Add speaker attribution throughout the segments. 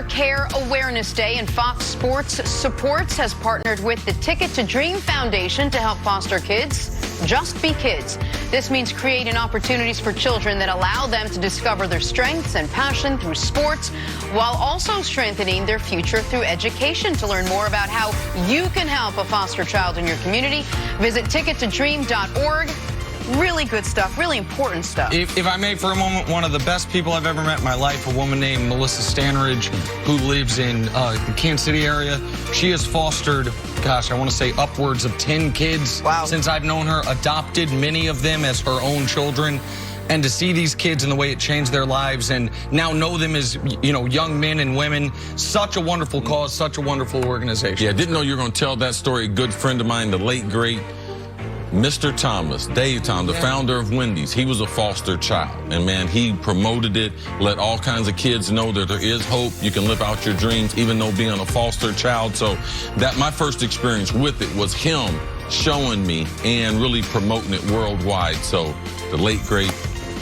Speaker 1: Care Awareness Day, and Fox Sports Supports has partnered with the Ticket to Dream Foundation to help foster kids just be kids. This means creating opportunities for children that allow them to discover their strengths and passion through sports, while also strengthening their future through education. To learn more about how you can help a foster child in your community, visit tickettodream.org. Really good stuff, really important stuff.
Speaker 2: If I may for a moment, one of the best people I've ever met in my life, a woman named Melissa Stanridge, who lives in the Kansas City area. She has fostered, gosh, I want to say upwards of 10 kids since I've known her, adopted many of them as her own children. And to see these kids and the way it changed their lives and now know them as, you know, young men and women, such a wonderful cause, such a wonderful organization.
Speaker 3: Yeah, I didn't know you were going to tell that story. A good friend of mine, the late, great Mr. Thomas, Dave Thomas, the founder of Wendy's, he was a foster child. And, man, he promoted it, let all kinds of kids know that there is hope. You can live out your dreams, even though being a foster child. So that my first experience with it was him showing me and really promoting it worldwide. So the late, great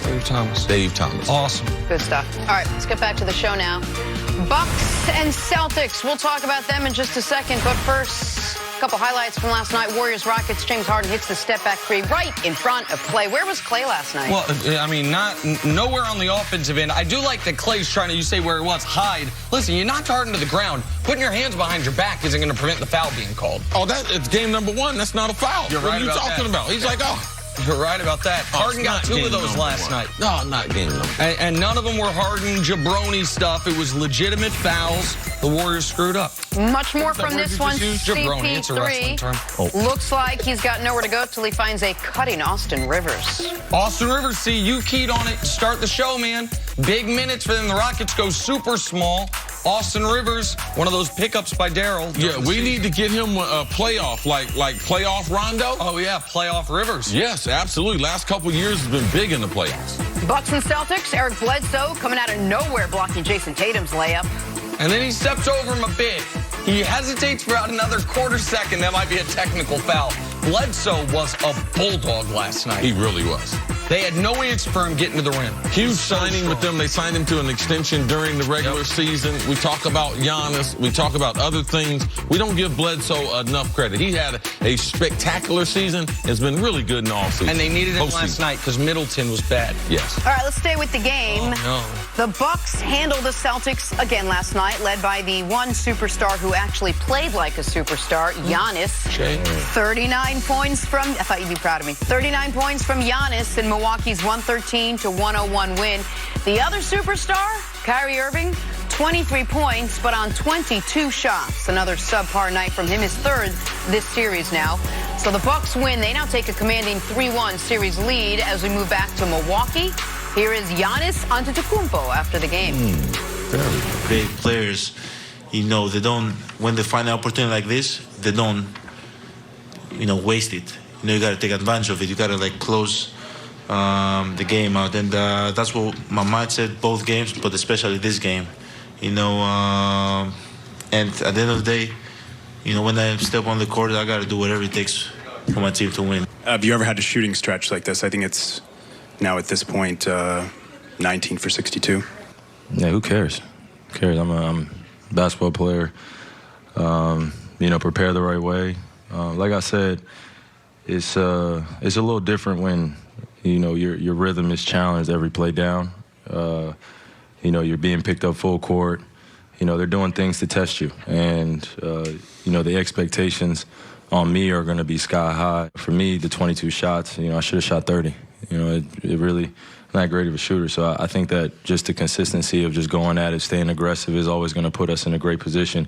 Speaker 2: Dave Thomas.
Speaker 3: Dave Thomas.
Speaker 2: Awesome.
Speaker 1: Good stuff. All right, let's get back to the show now. Bucks and Celtics. We'll talk about them in just a second. But first, a couple highlights from last night. Warriors-Rockets. James Harden hits the step-back three right in front of Clay. Where was Clay last night?
Speaker 2: Well, I mean, nowhere on the offensive end. I do like that Clay's trying to, you say where it was, hide. Listen, you knocked Harden to the ground. Putting your hands behind your back isn't going to prevent the foul being called.
Speaker 3: Oh, it's game number one. That's not a foul.
Speaker 2: You're right.
Speaker 3: What are you talking about? He's like, oh.
Speaker 2: You're right about that. Harden got 2 of those last night.
Speaker 3: No, not game number one.
Speaker 2: And none of them were Harden, jabroni stuff. It was legitimate fouls. The Warriors screwed up.
Speaker 1: Much more from this one.
Speaker 2: Jabroni, it's a wrestling term.
Speaker 1: Looks like he's got nowhere to go till he finds a cutting Austin Rivers.
Speaker 2: Austin Rivers, see, you keyed on it to start the show, man. Big minutes for them. The Rockets go super small. Austin Rivers, one of those pickups by Daryl.
Speaker 3: Yeah, we need to get him a playoff, like playoff Rondo.
Speaker 2: Oh, yeah, playoff Rivers.
Speaker 3: Yes, absolutely. Last couple years has been big in the playoffs.
Speaker 1: Bucks and Celtics. Eric Bledsoe coming out of nowhere blocking Jason Tatum's layup.
Speaker 2: And then he steps over him a bit. He hesitates for about another quarter second. That might be a technical foul. Bledsoe was a bulldog last night.
Speaker 3: He really was.
Speaker 2: They had no answer for him getting to the rim.
Speaker 3: Huge signing with them. They signed him to an extension during the regular season. We talk about Giannis. We talk about other things. We don't give Bledsoe enough credit. He had a spectacular season. It's been really good in all season.
Speaker 2: And they needed him last night because Middleton was bad.
Speaker 3: Yes.
Speaker 1: All right, let's stay with the game.
Speaker 2: Oh, no.
Speaker 1: The Bucks handled the Celtics again last night, led by the one superstar who actually played like a superstar, Giannis. 39 points from, I thought you'd be proud of me, 39 points from Giannis in Milwaukee's 113-101 win. The other superstar, Kyrie Irving, 23 points, but on 22 shots. Another subpar night from him, his third this series now. So the Bucks win. They now take a commanding 3-1 series lead as we move back to Milwaukee. Here is Giannis Antetokounmpo after the game.
Speaker 4: Great players, you know, they don't, when they find an opportunity like this, they don't, you know, waste it. You know, you got to take advantage of it. You got to, like, close the game out. And that's what my mindset, both games, but especially this game. You know, and at the end of the day, you know, when I step on the court, I got to do whatever it takes for my team to win.
Speaker 5: Have you ever had a shooting stretch like this? I think it's now at this point 19 for 62.
Speaker 6: Yeah, who cares? Who cares? I'm a basketball player. You know, prepare the right way. Like I said, it's a little different when, you know, your rhythm is challenged every play down. You know, you're being picked up full court. You know, they're doing things to test you. And, you know, the expectations on me are going to be sky high. For me, the 22 shots, you know, I should have shot 30. You know, it really not great of a shooter. So I think that just the consistency of just going at it, staying aggressive is always going to put us in a great position.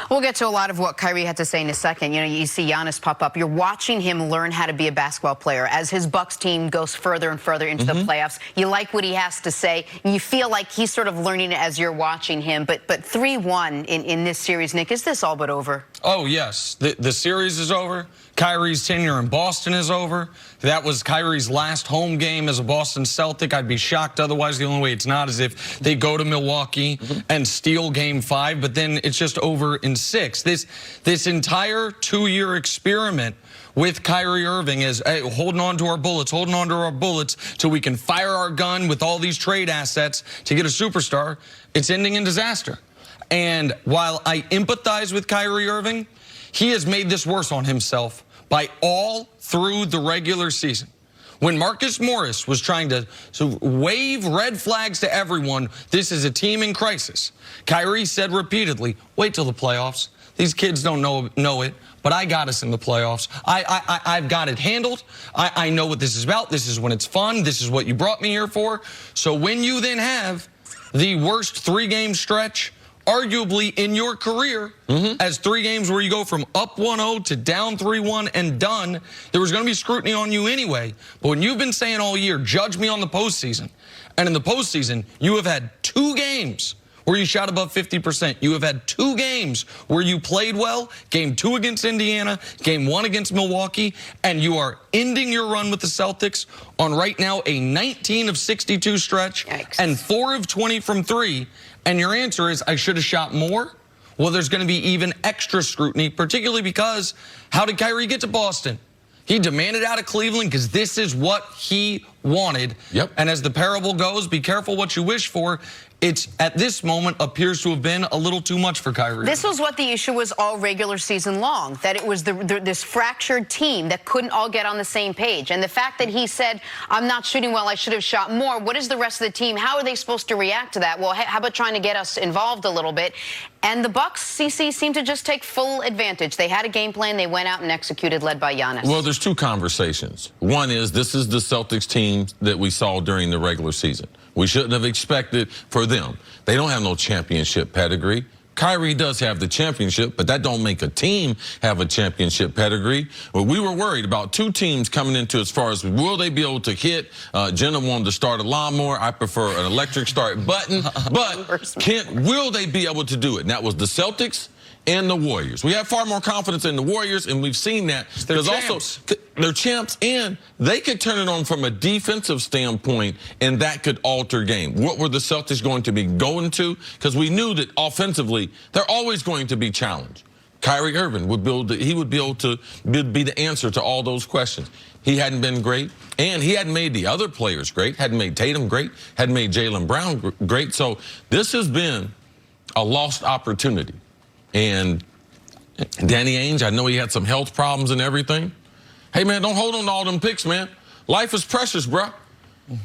Speaker 1: We'll get to a lot of what Kyrie had to say in a second. You know, you see Giannis pop up. You're watching him learn how to be a basketball player as his Bucks team goes further and further into the playoffs. You like what he has to say. You feel like he's sort of learning it as you're watching him. But 3-1 in this series, Nick, is this all but over?
Speaker 2: Oh, yes. The series is over. Kyrie's tenure in Boston is over. That was Kyrie's last home game as a Boston Celtic. I'd be shocked otherwise. The only way it's not is if they go to Milwaukee and steal Game 5. But then it's just over in 6. This entire 2-year experiment with Kyrie Irving is holding on to our bullets till we can fire our gun with all these trade assets to get a superstar. It's ending in disaster. And while I empathize with Kyrie Irving, he has made this worse on himself by all through the regular season. When Marcus Morris was trying to wave red flags to everyone, this is a team in crisis, Kyrie said repeatedly, wait till the playoffs. These kids don't know it, but I got us in the playoffs. I've got it handled. I know what this is about. This is when it's fun. This is what you brought me here for. So when you then have the worst 3-game stretch arguably in your career, as 3 games where you go from up 1-0 to down 3-1 and done, there was going to be scrutiny on you anyway. But when you've been saying all year, judge me on the postseason, and in the postseason, you have had 2 games where you shot above 50%. You have had 2 games where you played well, game 2 against Indiana, game 1 against Milwaukee, and you are ending your run with the Celtics on right now a 19 of 62 stretch. Yikes. And 4 of 20 from 3. And your answer is, I should have shot more? Well, there's going to be even extra scrutiny, particularly because how did Kyrie get to Boston? He demanded out of Cleveland because this is what he wanted. Yep. And as the parable goes, be careful what you wish for. It's, at this moment, appears to have been a little too much for Kyrie.
Speaker 1: This was what the issue was all regular season long, that it was this fractured team that couldn't all get on the same page. And the fact that he said, I'm not shooting well, I should have shot more, what is the rest of the team? How are they supposed to react to that? Well, how about trying to get us involved a little bit? And the Bucks, CC, seemed to just take full advantage. They had a game plan, they went out and executed, led by Giannis.
Speaker 3: Well, there's 2 conversations. One is, this is the Celtics team that we saw during the regular season. We shouldn't have expected for them. They don't have no championship pedigree. Kyrie does have the championship, but that don't make a team have a championship pedigree. Well, we were worried about 2 teams coming into as far as will they be able to hit. Jenna wanted to start a lawnmower. I prefer an electric start button. But will they be able to do it? And that was the Celtics and the Warriors. We have far more confidence in the Warriors, and we've seen that.
Speaker 2: They're champs.
Speaker 3: They're champs, and they could turn it on from a defensive standpoint, and that could alter game. What were the Celtics going to be going to? Because we knew that offensively, they're always going to be challenged. Kyrie Irving would be able to be the answer to all those questions. He hadn't been great, and he hadn't made the other players great, hadn't made Tatum great, hadn't made Jaylen Brown great. So this has been a lost opportunity. And Danny Ainge, I know he had some health problems and everything. Hey, man, don't hold on to all them picks, man. Life is precious, bro.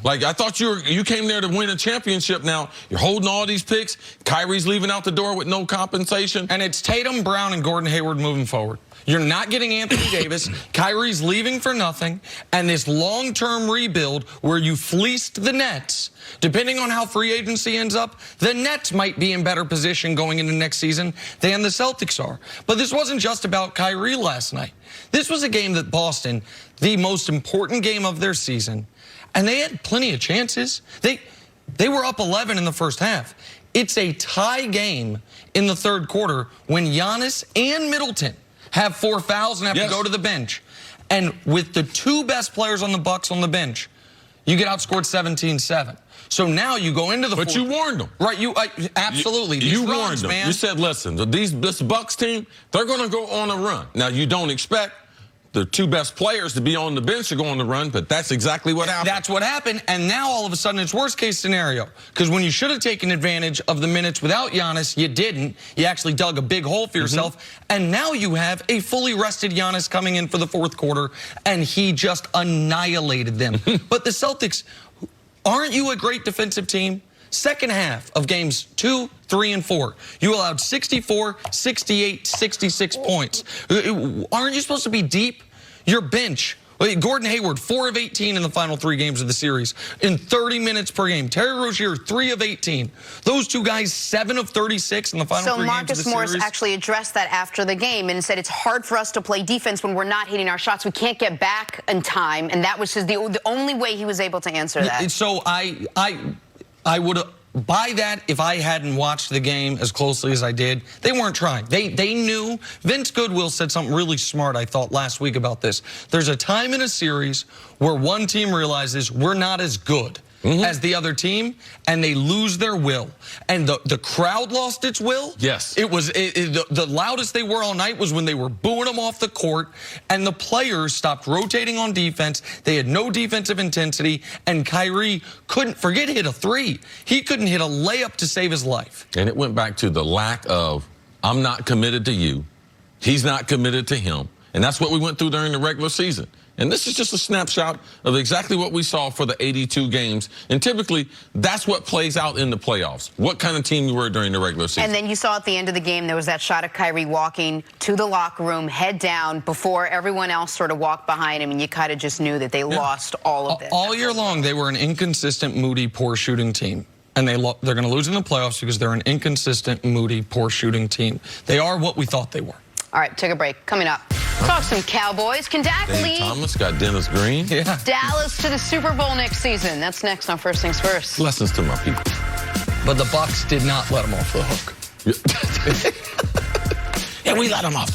Speaker 3: Like, I thought you came there to win a championship. Now you're holding all these picks. Kyrie's leaving out the door with no compensation.
Speaker 2: And it's Tatum, Brown, and Gordon Hayward moving forward. You're not getting Anthony Davis. Kyrie's leaving for nothing. And this long-term rebuild where you fleeced the Nets, depending on how free agency ends up, the Nets might be in better position going into next season than the Celtics are. But this wasn't just about Kyrie last night. This was a game that Boston, the most important game of their season, and they had plenty of chances. They were up 11 in the first half. It's a tie game in the third quarter when Giannis and Middleton have 4 fouls and have to go to the bench. And with the 2 best players on the Bucks on the bench, you get outscored 17-7. So now you go into the
Speaker 3: But you warned them.
Speaker 2: Right, absolutely.
Speaker 3: You warned them. Man. You said, listen, this Bucks team, they're going to go on a run. Now, you don't expect the 2 best players to be on the bench to go on the run, but that's exactly what happened.
Speaker 2: That's what happened, and now all of a sudden it's worst-case scenario. Because when you should have taken advantage of the minutes without Giannis, you didn't. You actually dug a big hole for yourself, and now you have a fully rested Giannis coming in for the fourth quarter, and he just annihilated them. But the Celtics, aren't you a great defensive team? Second half of games 2, 3, and 4, you allowed 64, 68, 66 points. Aren't you supposed to be deep? Your bench, Gordon Hayward, 4 of 18 in the final 3 games of the series in 30 minutes per game. Terry Rozier, 3 of 18. Those 2 guys, 7 of 36 in the final 3 games of the series.
Speaker 1: So Marcus Morris actually addressed that after the game and said it's hard for us to play defense when we're not hitting our shots. We can't get back in time, and that was the only way he was able to answer that.
Speaker 2: So I would buy that if I hadn't watched the game as closely as I did. They weren't trying. They knew. Vince Goodwill said something really smart, I thought, last week about this. There's a time in a series where one team realizes we're not as good as the other team, and they lose their will. And the crowd lost its will.
Speaker 3: Yes.
Speaker 2: It was the loudest they were all night was when they were booing them off the court, and the players stopped rotating on defense. They had no defensive intensity, and Kyrie couldn't hit a three. He couldn't hit a layup to save his life.
Speaker 3: And it went back to the lack of, I'm not committed to you. He's not committed to him. And that's what we went through during the regular season. And this is just a snapshot of exactly what we saw for the 82 games. And typically, that's what plays out in the playoffs. What kind of team you were during the regular season.
Speaker 1: And then you saw at the end of the game, there was that shot of Kyrie walking to the locker room, head down, before everyone else sort of walked behind him, and you kind of just knew that they lost all of it.
Speaker 2: All year long, they were an inconsistent, moody, poor shooting team. And they're going to lose in the playoffs because they're an inconsistent, moody, poor shooting team. They are what we thought they were.
Speaker 1: All right, take a break. Coming up, talk some Cowboys. Can Dak
Speaker 3: Dave
Speaker 1: lead
Speaker 3: Thomas got Dennis Green.
Speaker 2: Yeah.
Speaker 1: Dallas to the Super Bowl next season? That's next on First Things First.
Speaker 3: Lessons to my people.
Speaker 2: But the Bucks did not let him off the hook.
Speaker 3: Yeah, we let him off.